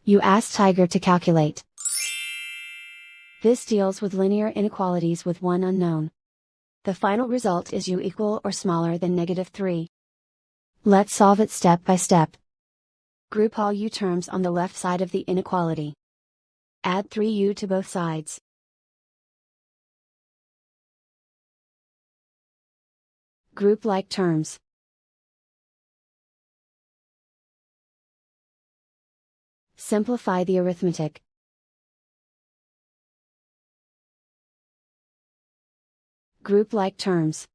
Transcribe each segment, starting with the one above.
You ask Tiger to calculate. This deals with linear inequalities with one unknown. The final result is u equal or smaller than -3. Let's solve it step by step. Group all u terms on the left side of the inequality. Add 3u to both sides. Group like terms. Simplify the arithmetic. Group like terms.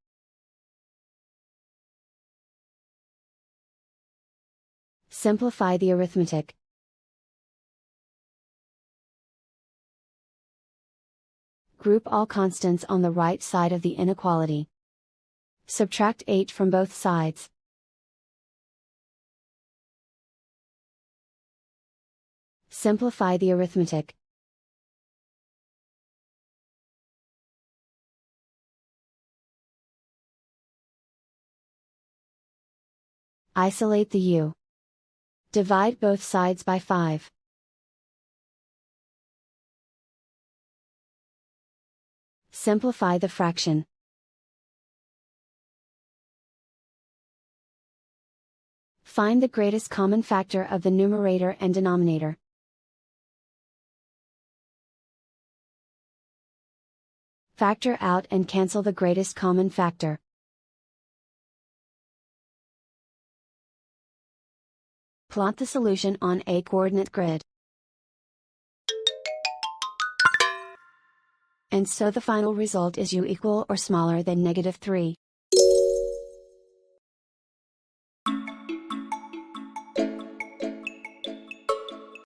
Simplify the arithmetic. Group all constants on the right side of the inequality. Subtract 8 from both sides. Simplify the arithmetic. Isolate the u. Divide both sides by 5. Simplify the fraction. Find the greatest common factor of the numerator and denominator. Factor out and cancel the greatest common factor. Plot the solution on a coordinate grid. And so the final result is u equal or smaller than -3.